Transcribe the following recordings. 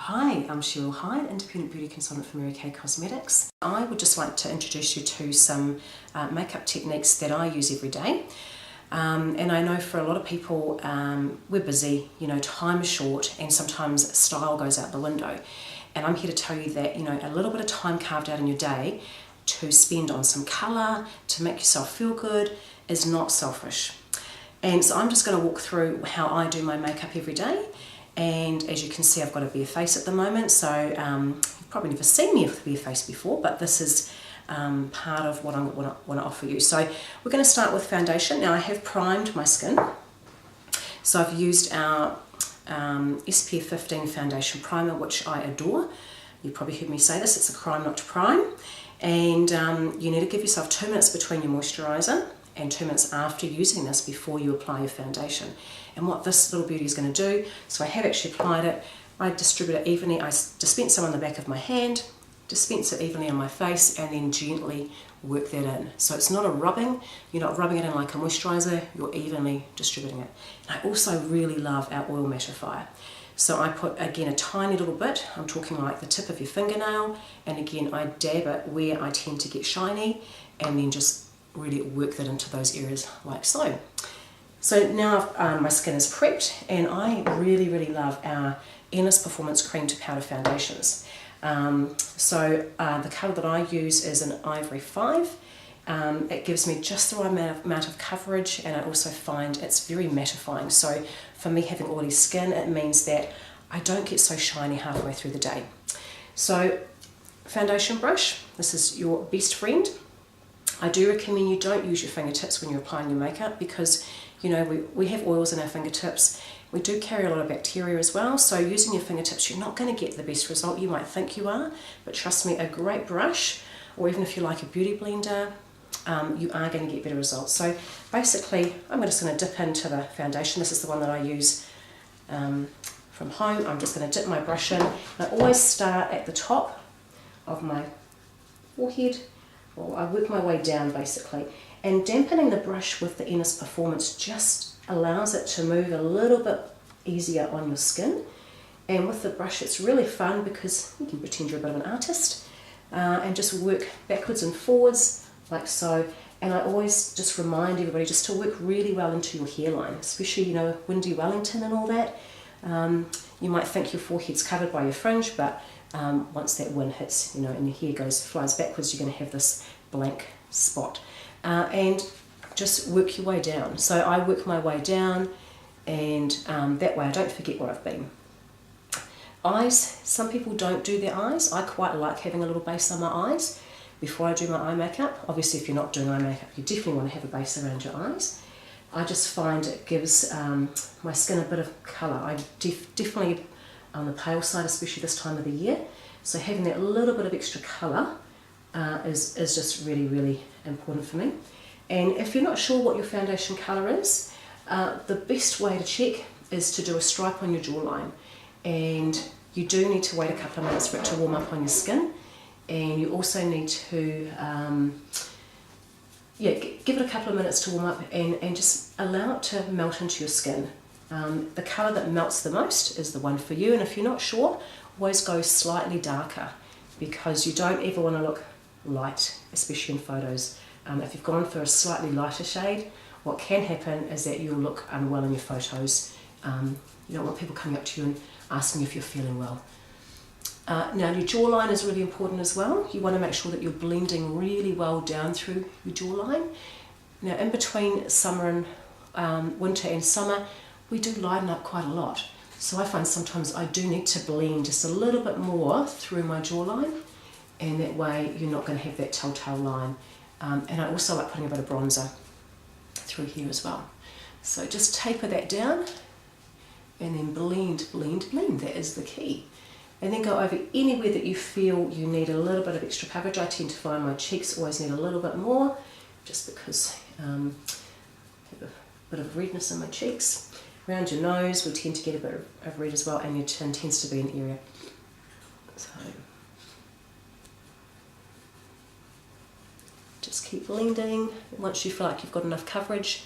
Hi, I'm Sheryl Hyde, Independent Beauty Consultant for Mary Kay Cosmetics. I would just like to introduce you to some makeup techniques that I use every day. And I know for a lot of people, we're busy, time is short, and sometimes style goes out the window. And I'm here to tell you that, a little bit of time carved out in your day to spend on some colour, to make yourself feel good, is not selfish. And so I'm just going to walk through how I do my makeup every day. And as you can see, I've got a bare face at the moment, so you've probably never seen me with a bare face before, but this is part of what I want to offer you. So we're going to start with foundation. Now I have primed my skin, so I've used our SPF 15 foundation primer, which I adore. You probably heard me say this, it's a crime not to prime. And you need to give yourself 2 minutes between your moisturiser and 2 minutes after using this before you apply your foundation. And what this little beauty is going to do, so I have actually applied it, I distribute it evenly, I dispense some on the back of my hand, dispense it evenly on my face, and then gently work that in. So it's not a rubbing, you're not rubbing it in like a moisturiser, you're evenly distributing it. And I also really love our oil mattifier. So I put, again, a tiny little bit, I'm talking like the tip of your fingernail, and again I dab it where I tend to get shiny, and then just really work that into those areas like so. So now my skin is prepped, and I really love our Endless Performance Cream to Powder Foundations. The colour that I use is an Ivory 5. It gives me just the right amount of coverage, and I also find it's very mattifying. So for me, having oily skin, it means that I don't get so shiny halfway through the day. So foundation brush, this is your best friend. I do recommend you don't use your fingertips when you're applying your makeup, because we have oils in our fingertips. We do carry a lot of bacteria as well, so using your fingertips, you're not going to get the best result. You might think you are, but trust me, a great brush, or even if you like a beauty blender, you are going to get better results. So basically, I'm just going to dip into the foundation. This is the one that I use from home. I'm just going to dip my brush in. I always start at the top of my forehead. Well, I work my way down basically, and dampening the brush with the Endless Performance just allows it to move a little bit easier on your skin. And with the brush, it's really fun because you can pretend you're a bit of an artist and just work backwards and forwards like so. And I always just remind everybody just to work really well into your hairline, especially windy Wellington and all that. You might think your forehead's covered by your fringe, but once that wind hits, and your hair flies backwards, you're going to have this blank spot. And just work your way down. So I work my way down, and that way I don't forget where I've been. Eyes, some people don't do their eyes. I quite like having a little base on my eyes before I do my eye makeup. Obviously, if you're not doing eye makeup, you definitely want to have a base around your eyes. I just find it gives my skin a bit of colour. I definitely on the pale side, especially this time of the year. So having that little bit of extra colour is just really important for me. And if you're not sure what your foundation colour is, the best way to check is to do a stripe on your jawline. And you do need to wait a couple of minutes for it to warm up on your skin. And you also need to give it a couple of minutes to warm up and just allow it to melt into your skin. The colour that melts the most is the one for you, and if you're not sure, always go slightly darker, because you don't ever want to look light, especially in photos. If you've gone for a slightly lighter shade, what can happen is that you'll look unwell in your photos. You don't want people coming up to you and asking if you're feeling well. Now your jawline is really important as well. You want to make sure that you're blending really well down through your jawline. Now in between summer and winter and summer, we do lighten up quite a lot. So I find sometimes I do need to blend just a little bit more through my jawline, and that way you're not going to have that telltale line. And I also like putting a bit of bronzer through here as well. So just taper that down, and then blend. That is the key. And then go over anywhere that you feel you need a little bit of extra coverage. I tend to find my cheeks always need a little bit more, just because I have a bit of redness in my cheeks. Around your nose, we tend to get a bit of red as well, and your chin tends to be an area. So just keep blending. Once you feel like you've got enough coverage,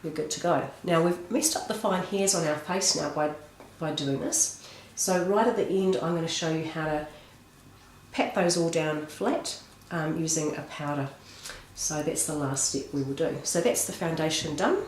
you're good to go. Now we've messed up the fine hairs on our face now by doing this. So right at the end I'm going to show you how to pat those all down flat using a powder. So that's the last step we will do. So that's the foundation done.